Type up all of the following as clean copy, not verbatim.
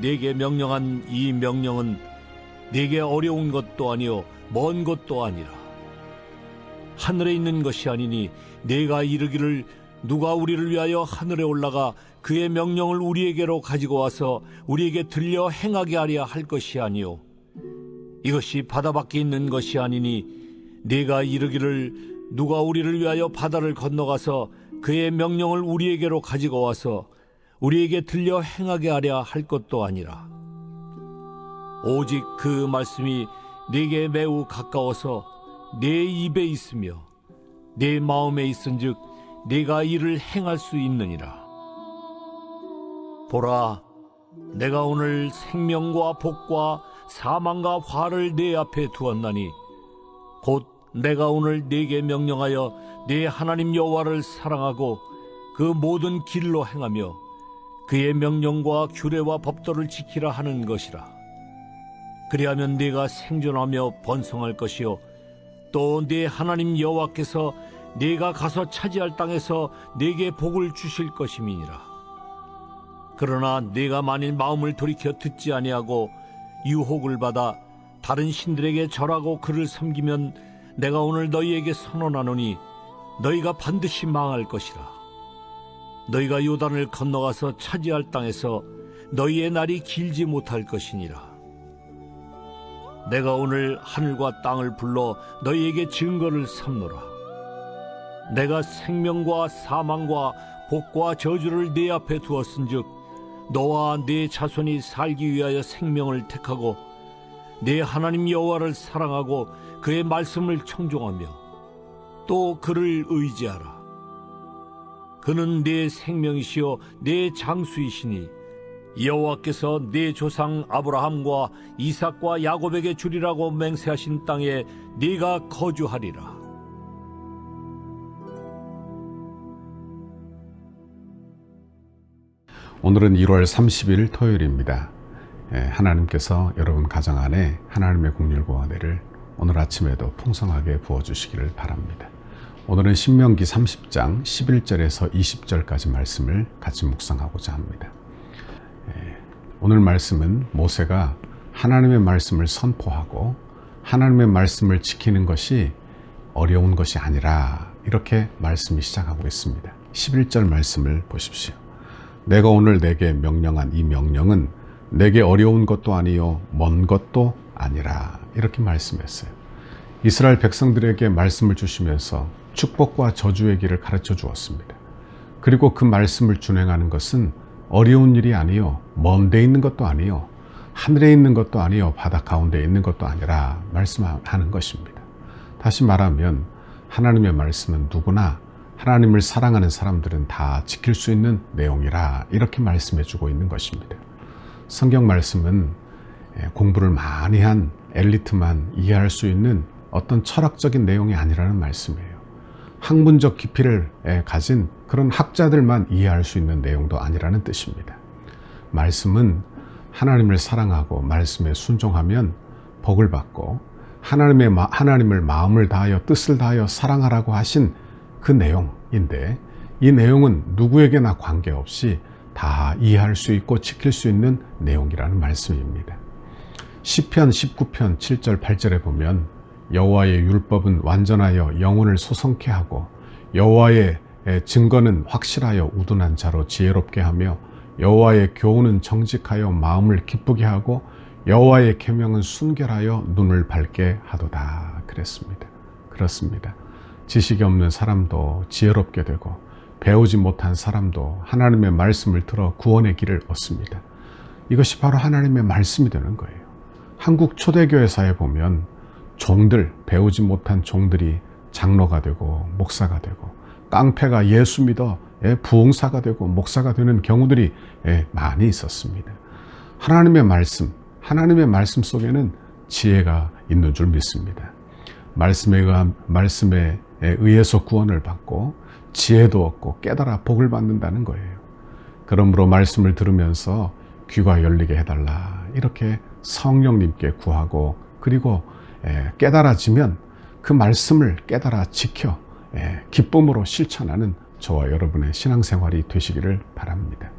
네게 명령한 이 명령은 네게 어려운 것도 아니요 먼 것도 아니라 하늘에 있는 것이 아니니 네가 이르기를 누가 우리를 위하여 하늘에 올라가 그의 명령을 우리에게로 가지고 와서 우리에게 들려 행하게 하려 할 것이 아니요 이것이 바다 밖에 있는 것이 아니니 네가 이르기를 누가 우리를 위하여 바다를 건너가서 그의 명령을 우리에게로 가지고 와서 우리에게 들려 행하게 하려 할 것도 아니라 오직 그 말씀이 네게 매우 가까워서 네 입에 있으며 네 마음에 있은즉 네가 이를 행할 수 있느니라. 보라, 내가 오늘 생명과 복과 사망과 화를 네 앞에 두었나니 곧 내가 오늘 네게 명령하여 네 하나님 여호와를 사랑하고 그 모든 길로 행하며 그의 명령과 규례와 법도를 지키라 하는 것이라. 그리하면 네가 생존하며 번성할 것이요 또 네 하나님 여호와께서 네가 가서 차지할 땅에서 네게 복을 주실 것임이니라. 그러나 네가 만일 마음을 돌이켜 듣지 아니하고 유혹을 받아 다른 신들에게 절하고 그를 섬기면 내가 오늘 너희에게 선언하노니 너희가 반드시 망할 것이라. 너희가 요단을 건너가서 차지할 땅에서 너희의 날이 길지 못할 것이니라. 내가 오늘 하늘과 땅을 불러 너희에게 증거를 삼노라. 내가 생명과 사망과 복과 저주를 네 앞에 두었은즉 너와 네 자손이 살기 위하여 생명을 택하고 네 하나님 여호와를 사랑하고 그의 말씀을 청종하며 또 그를 의지하라. 그는 네 생명이시요 네 장수이시니 여호와께서 네 조상 아브라함과 이삭과 야곱에게 주리라고 맹세하신 땅에 네가 거주하리라. 오늘은 1월 30일 토요일입니다. 하나님께서 여러분 가정 안에 하나님의 긍휼과 은혜를 오늘 아침에도 풍성하게 부어주시기를 바랍니다. 오늘은 신명기 30장 11절에서 20절까지 말씀을 같이 묵상하고자 합니다. 오늘 말씀은 모세가 하나님의 말씀을 선포하고 하나님의 말씀을 지키는 것이 어려운 것이 아니라 이렇게 말씀이 시작하고 있습니다. 11절 말씀을 보십시오. 내가 오늘 내게 명령한 이 명령은 내게 어려운 것도 아니요 먼 것도 아니라 이렇게 말씀했어요. 이스라엘 백성들에게 말씀을 주시면서 축복과 저주의 길을 가르쳐 주었습니다. 그리고 그 말씀을 준행하는 것은 어려운 일이 아니요 먼 데 있는 것도 아니요 하늘에 있는 것도 아니요 바다 가운데 있는 것도 아니라 말씀하는 것입니다. 다시 말하면 하나님의 말씀은 누구나 하나님을 사랑하는 사람들은 다 지킬 수 있는 내용이라 이렇게 말씀해 주고 있는 것입니다. 성경 말씀은 공부를 많이 한 엘리트만 이해할 수 있는 어떤 철학적인 내용이 아니라는 말씀이에요. 학문적 깊이를 가진 그런 학자들만 이해할 수 있는 내용도 아니라는 뜻입니다. 말씀은 하나님을 사랑하고 말씀에 순종하면 복을 받고 하나님을 마음을 다하여 뜻을 다하여 사랑하라고 하신 그 내용인데 이 내용은 누구에게나 관계없이 다 이해할 수 있고 지킬 수 있는 내용이라는 말씀입니다. 시편 19편 7절 8절에 보면 여호와의 율법은 완전하여 영혼을 소성케 하고 여호와의 증거는 확실하여 우둔한 자로 지혜롭게 하며 여호와의 교훈은 정직하여 마음을 기쁘게 하고 여호와의 계명은 순결하여 눈을 밝게 하도다 그랬습니다. 그렇습니다. 지식이 없는 사람도 지혜롭게 되고 배우지 못한 사람도 하나님의 말씀을 들어 구원의 길을 얻습니다. 이것이 바로 하나님의 말씀이 되는 거예요. 한국 초대교회사에 보면 종들, 배우지 못한 종들이 장로가 되고 목사가 되고 깡패가 예수 믿어 부흥사가 되고 목사가 되는 경우들이 많이 있었습니다. 하나님의 말씀 속에는 지혜가 있는 줄 믿습니다. 말씀에 의해서 구원을 받고 지혜도 얻고 깨달아 복을 받는다는 거예요. 그러므로 말씀을 들으면서 귀가 열리게 해달라 이렇게 성령님께 구하고 그리고 깨달아지면 그 말씀을 깨달아 지켜 기쁨으로 실천하는 저와 여러분의 신앙생활이 되시기를 바랍니다.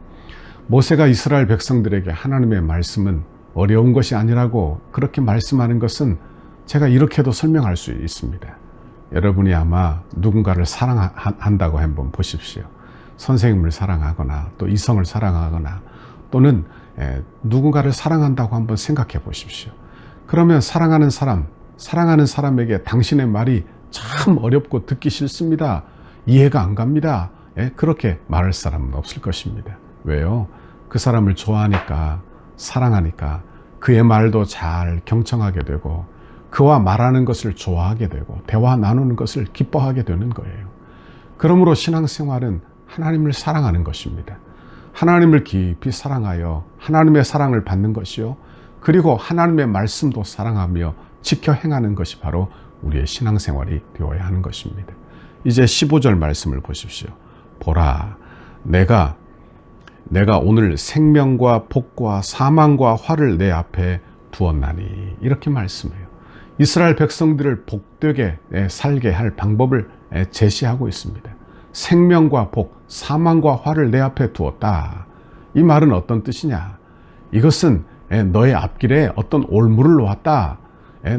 모세가 이스라엘 백성들에게 하나님의 말씀은 어려운 것이 아니라고 그렇게 말씀하는 것은 제가 이렇게도 설명할 수 있습니다. 여러분이 아마 누군가를 사랑한다고 한번 보십시오. 선생님을 사랑하거나 또 이성을 사랑하거나 또는 누군가를 사랑한다고 한번 생각해 보십시오. 그러면 사랑하는 사람에게 당신의 말이 참 어렵고 듣기 싫습니다. 이해가 안 갑니다. 그렇게 말할 사람은 없을 것입니다. 왜요? 그 사람을 좋아하니까, 사랑하니까 그의 말도 잘 경청하게 되고 그와 말하는 것을 좋아하게 되고 대화 나누는 것을 기뻐하게 되는 거예요. 그러므로 신앙생활은 하나님을 사랑하는 것입니다. 하나님을 깊이 사랑하여 하나님의 사랑을 받는 것이요. 그리고 하나님의 말씀도 사랑하며 지켜 행하는 것이 바로 우리의 신앙생활이 되어야 하는 것입니다. 이제 15절 말씀을 보십시오. 보라, 내가 오늘 생명과 복과 사망과 화를 내 앞에 두었나니. 이렇게 말씀해요. 이스라엘 백성들을 복되게 살게 할 방법을 제시하고 있습니다. 생명과 복, 사망과 화를 내 앞에 두었다. 이 말은 어떤 뜻이냐? 이것은 너의 앞길에 어떤 올무를 놓았다.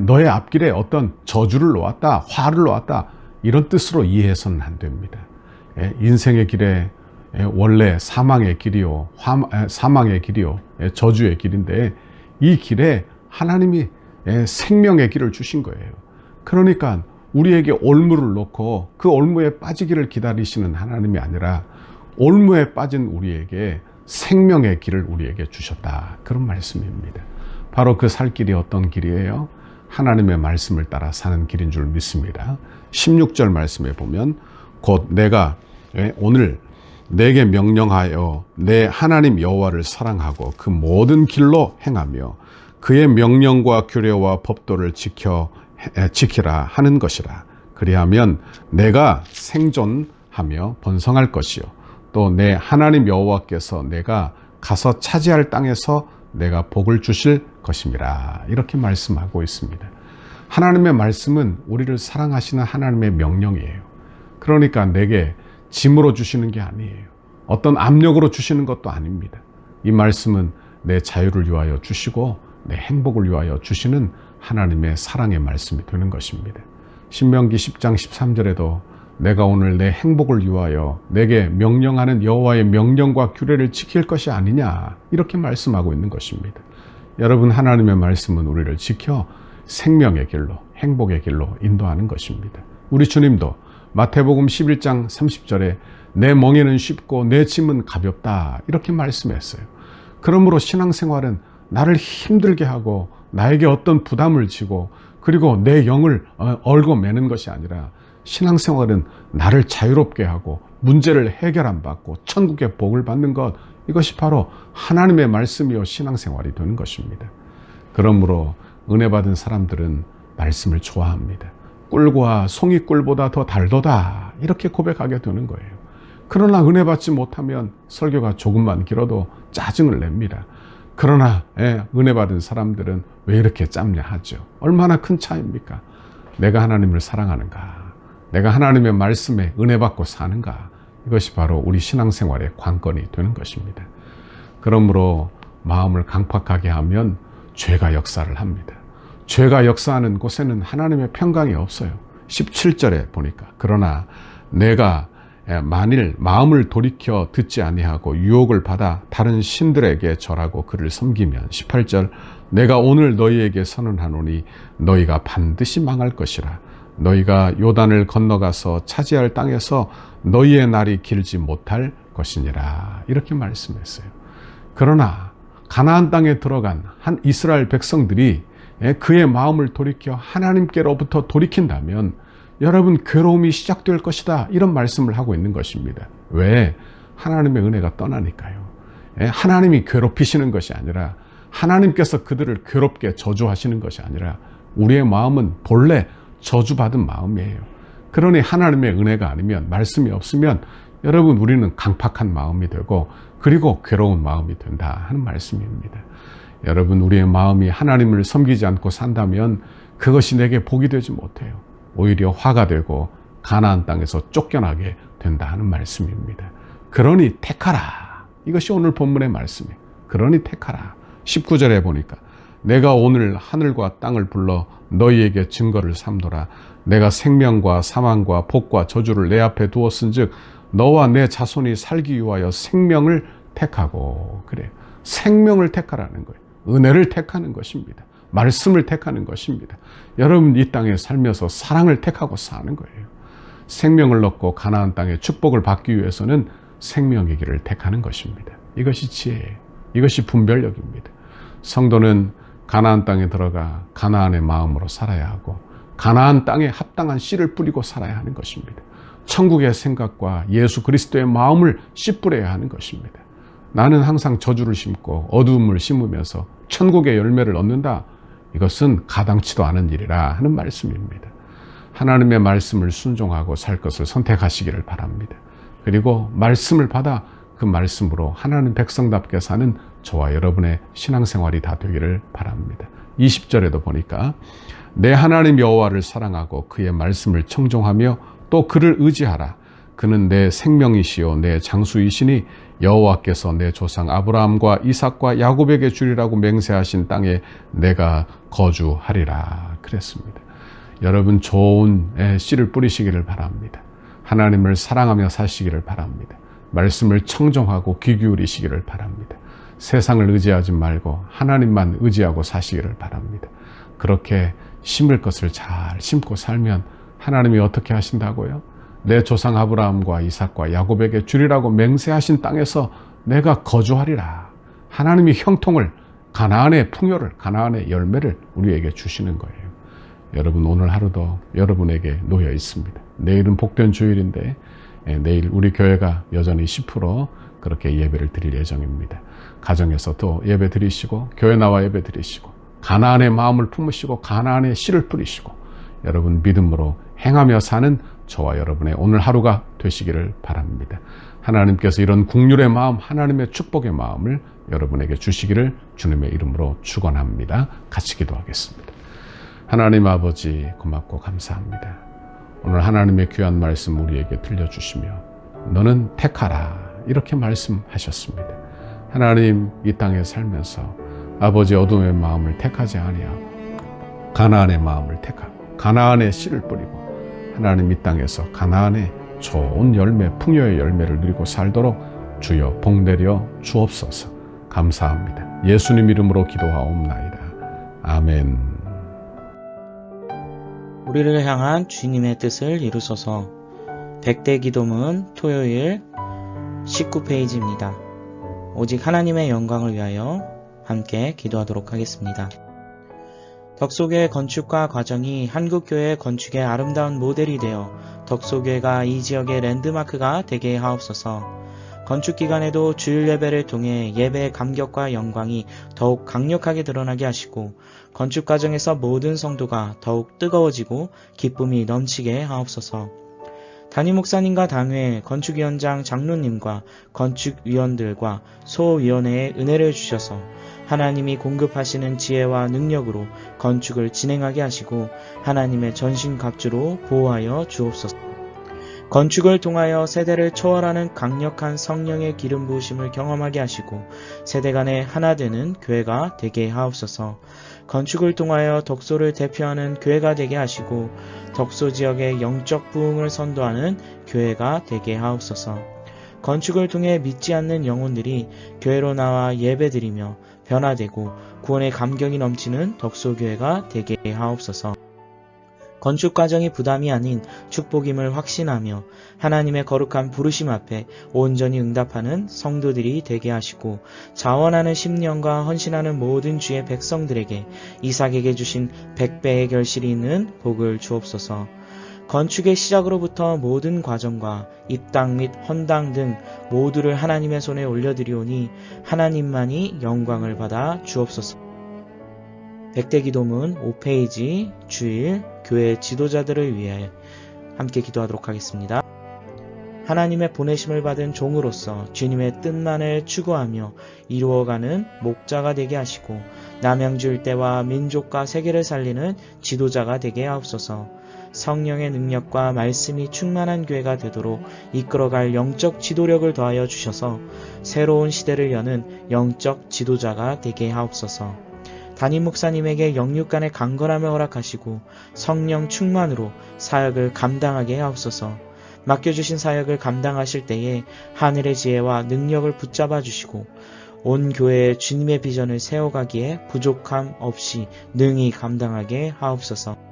너의 앞길에 어떤 저주를 놓았다. 화를 놓았다. 이런 뜻으로 이해해서는 안 됩니다. 인생의 길에 원래 사망의 길이요, 사망의 길이요, 저주의 길인데 이 길에 하나님이 생명의 길을 주신 거예요. 그러니까 우리에게 올무를 놓고 그 올무에 빠지기를 기다리시는 하나님이 아니라 올무에 빠진 우리에게 생명의 길을 우리에게 주셨다. 그런 말씀입니다. 바로 그 살 길이 어떤 길이에요? 하나님의 말씀을 따라 사는 길인 줄 믿습니다. 16절 말씀에 보면 곧 내가 오늘 내게 명령하여 내 하나님 여호와를 사랑하고 그 모든 길로 행하며 그의 명령과 규례와 법도를 지키라 하는 것이라. 그리하면 내가 생존하며 번성할 것이요 또 내 하나님 여호와께서 내가 가서 차지할 땅에서 내가 복을 주실 것임이라. 이렇게 말씀하고 있습니다. 하나님의 말씀은 우리를 사랑하시는 하나님의 명령이에요. 그러니까 내게 짐으로 주시는 게 아니에요. 어떤 압력으로 주시는 것도 아닙니다. 이 말씀은 내 자유를 위하여 주시고 내 행복을 위하여 주시는 하나님의 사랑의 말씀이 되는 것입니다. 신명기 10장 13절에도 내가 오늘 내 행복을 위하여 내게 명령하는 여호와의 명령과 규례를 지킬 것이 아니냐, 이렇게 말씀하고 있는 것입니다. 여러분, 하나님의 말씀은 우리를 지켜 생명의 길로, 행복의 길로 인도하는 것입니다. 우리 주님도 마태복음 11장 30절에 내 멍에는 쉽고 내 짐은 가볍다, 이렇게 말씀했어요. 그러므로 신앙생활은 나를 힘들게 하고 나에게 어떤 부담을 지고 그리고 내 영을 얽어매는 것이 아니라 신앙생활은 나를 자유롭게 하고 문제를 해결 안 받고 천국의 복을 받는 것, 이것이 바로 하나님의 말씀이요 신앙생활이 되는 것입니다. 그러므로 은혜 받은 사람들은 말씀을 좋아합니다. 꿀과 송이꿀보다 더 달도다, 이렇게 고백하게 되는 거예요. 그러나 은혜 받지 못하면 설교가 조금만 길어도 짜증을 냅니다. 그러나 은혜 받은 사람들은 왜 이렇게 짧냐 하죠. 얼마나 큰 차이입니까? 내가 하나님을 사랑하는가, 내가 하나님의 말씀에 은혜 받고 사는가, 이것이 바로 우리 신앙생활의 관건이 되는 것입니다. 그러므로 마음을 강팍하게 하면 죄가 역사를 합니다. 죄가 역사하는 곳에는 하나님의 평강이 없어요. 17절에 보니까 그러나 내가 만일 마음을 돌이켜 듣지 아니하고 유혹을 받아 다른 신들에게 절하고 그를 섬기면 18절 내가 오늘 너희에게 선언하노니 너희가 반드시 망할 것이라. 너희가 요단을 건너가서 차지할 땅에서 너희의 날이 길지 못할 것이니라. 이렇게 말씀했어요. 그러나 가나안 땅에 들어간 한 이스라엘 백성들이 그의 마음을 돌이켜 하나님께로부터 돌이킨다면 여러분, 괴로움이 시작될 것이다, 이런 말씀을 하고 있는 것입니다. 왜? 하나님의 은혜가 떠나니까요. 하나님이 괴롭히시는 것이 아니라 하나님께서 그들을 괴롭게 저주하시는 것이 아니라 우리의 마음은 본래 저주받은 마음이에요. 그러니 하나님의 은혜가 아니면, 말씀이 없으면 여러분, 우리는 강팍한 마음이 되고 그리고 괴로운 마음이 된다 하는 말씀입니다. 여러분, 우리의 마음이 하나님을 섬기지 않고 산다면 그것이 내게 복이 되지 못해요. 오히려 화가 되고 가나안 땅에서 쫓겨나게 된다 하는 말씀입니다. 그러니 택하라, 이것이 오늘 본문의 말씀이에요. 그러니 택하라. 19절에 보니까 내가 오늘 하늘과 땅을 불러 너희에게 증거를 삼도라. 내가 생명과 사망과 복과 저주를 내 앞에 두었은즉 너와 내 자손이 살기 위하여 생명을 택하고. 그래요. 생명을 택하라는 거예요. 은혜를 택하는 것입니다. 말씀을 택하는 것입니다. 여러분 이 땅에 살면서 사랑을 택하고 사는 거예요. 생명을 얻고 가나안 땅의 축복을 받기 위해서는 생명의 길을 택하는 것입니다. 이것이 지혜예요. 이것이 분별력입니다. 성도는 가나안 땅에 들어가 가나안의 마음으로 살아야 하고 가나안 땅에 합당한 씨를 뿌리고 살아야 하는 것입니다. 천국의 생각과 예수 그리스도의 마음을 씨 뿌려야 하는 것입니다. 나는 항상 저주를 심고 어두움을 심으면서 천국의 열매를 얻는다. 이것은 가당치도 않은 일이라 하는 말씀입니다. 하나님의 말씀을 순종하고 살 것을 선택하시기를 바랍니다. 그리고 말씀을 받아 그 말씀으로 하나님 백성답게 사는 저와 여러분의 신앙생활이 다 되기를 바랍니다. 20절에도 보니까 내 하나님 여호와를 사랑하고 그의 말씀을 청종하며 또 그를 의지하라. 그는 내 생명이시요 내 장수이시니 여호와께서 내 조상 아브라함과 이삭과 야곱에게 주리라고 맹세하신 땅에 내가 거주하리라 그랬습니다. 여러분 좋은 씨를 뿌리시기를 바랍니다. 하나님을 사랑하며 사시기를 바랍니다. 말씀을 청종하고 귀 기울이시기를 바랍니다. 세상을 의지하지 말고 하나님만 의지하고 사시기를 바랍니다. 그렇게 심을 것을 잘 심고 살면 하나님이 어떻게 하신다고요? 내 조상 아브라함과 이삭과 야곱에게 주리라고 맹세하신 땅에서 내가 거주하리라. 하나님이 형통을, 가나안의 풍요를, 가나안의 열매를 우리에게 주시는 거예요. 여러분 오늘 하루도 여러분에게 놓여 있습니다. 내일은 복된 주일인데 내일 우리 교회가 여전히 10% 그렇게 예배를 드릴 예정입니다. 가정에서 또 예배 드리시고 교회 나와 예배 드리시고 가나안의 마음을 품으시고 가나안의 씨를 뿌리시고 여러분 믿음으로 행하며 사는 저와 여러분의 오늘 하루가 되시기를 바랍니다. 하나님께서 이런 국률의 마음, 하나님의 축복의 마음을 여러분에게 주시기를 주님의 이름으로 축원합니다. 같이 기도하겠습니다. 하나님 아버지 고맙고 감사합니다. 오늘 하나님의 귀한 말씀 우리에게 들려주시며 너는 택하라 이렇게 말씀하셨습니다. 하나님 이 땅에 살면서 아버지 어둠의 마음을 택하지 아니하고 가나안의 마음을 택하고 가나안의 씨를 뿌리고 하나님 이 땅에서 가나안의 좋은 열매, 풍요의 열매를 누리고 살도록 주여 복내려 주옵소서. 감사합니다. 예수님 이름으로 기도하옵나이다. 아멘. 우리를 향한 주님의 뜻을 이루소서. 100대 기도문 토요일 19페이지입니다. 오직 하나님의 영광을 위하여 함께 기도하도록 하겠습니다. 덕소교회 건축과 과정이 한국교회 건축의 아름다운 모델이 되어 덕소교회가 이 지역의 랜드마크가 되게 하옵소서. 건축기간에도 주일 예배를 통해 예배의 감격과 영광이 더욱 강력하게 드러나게 하시고 건축 과정에서 모든 성도가 더욱 뜨거워지고 기쁨이 넘치게 하옵소서. 담임 목사님과 당회, 건축위원장 장로님과 건축위원들과 소위원회에 은혜를 주셔서 하나님이 공급하시는 지혜와 능력으로 건축을 진행하게 하시고 하나님의 전신갑주로 보호하여 주옵소서. 건축을 통하여 세대를 초월하는 강력한 성령의 기름 부으심을 경험하게 하시고 세대 간에 하나 되는 교회가 되게 하옵소서. 건축을 통하여 덕소를 대표하는 교회가 되게 하시고 덕소 지역의 영적 부흥을 선도하는 교회가 되게 하옵소서. 건축을 통해 믿지 않는 영혼들이 교회로 나와 예배드리며 변화되고 구원의 감격이 넘치는 덕소교회가 되게 하옵소서. 건축 과정이 부담이 아닌 축복임을 확신하며 하나님의 거룩한 부르심 앞에 온전히 응답하는 성도들이 되게 하시고 자원하는 심령과 헌신하는 모든 주의 백성들에게 이삭에게 주신 100배의 결실이 있는 복을 주옵소서. 건축의 시작으로부터 모든 과정과 입당 및 헌당 등 모두를 하나님의 손에 올려드리오니 하나님만이 영광을 받아 주옵소서. 100대 기도문 5페이지 주일 교회 지도자들을 위해 함께 기도하도록 하겠습니다. 하나님의 보내심을 받은 종으로서 주님의 뜻만을 추구하며 이루어가는 목자가 되게 하시고 남양주 일대와 민족과 세계를 살리는 지도자가 되게 하옵소서. 성령의 능력과 말씀이 충만한 교회가 되도록 이끌어갈 영적 지도력을 더하여 주셔서 새로운 시대를 여는 영적 지도자가 되게 하옵소서. 담임 목사님에게 영육간의 강건함을 허락하시고 성령 충만으로 사역을 감당하게 하옵소서. 맡겨주신 사역을 감당하실 때에 하늘의 지혜와 능력을 붙잡아 주시고 온 교회에 주님의 비전을 세워가기에 부족함 없이 능히 감당하게 하옵소서.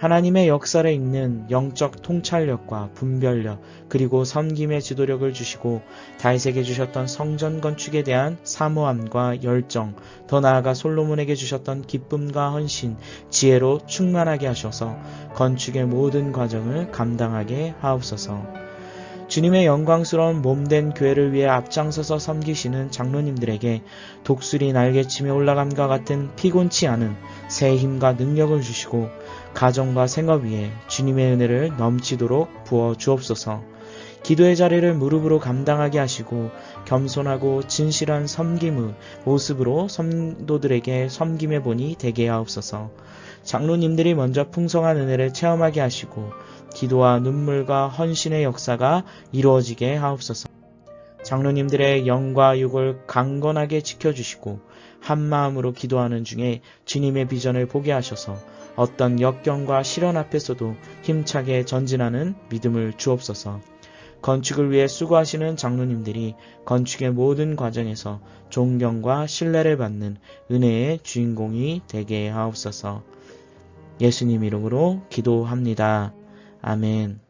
하나님의 역사에 있는 영적 통찰력과 분별력 그리고 섬김의 지도력을 주시고 다윗에게 주셨던 성전 건축에 대한 사모함과 열정, 더 나아가 솔로몬에게 주셨던 기쁨과 헌신, 지혜로 충만하게 하셔서 건축의 모든 과정을 감당하게 하옵소서. 주님의 영광스러운 몸된 교회를 위해 앞장서서 섬기시는 장로님들에게 독수리 날개치며 올라감과 같은 피곤치 않은 새 힘과 능력을 주시고 가정과 생업 위에 주님의 은혜를 넘치도록 부어 주옵소서. 기도의 자리를 무릎으로 감당하게 하시고 겸손하고 진실한 섬김의 모습으로 성도들에게 섬김의 본이 되게 하옵소서. 장로님들이 먼저 풍성한 은혜를 체험하게 하시고 기도와 눈물과 헌신의 역사가 이루어지게 하옵소서. 장로님들의 영과 육을 강건하게 지켜주시고 한마음으로 기도하는 중에 주님의 비전을 보게 하셔서 어떤 역경과 시련 앞에서도 힘차게 전진하는 믿음을 주옵소서. 건축을 위해 수고하시는 장로님들이 건축의 모든 과정에서 존경과 신뢰를 받는 은혜의 주인공이 되게 하옵소서. 예수님 이름으로 기도합니다. 아멘.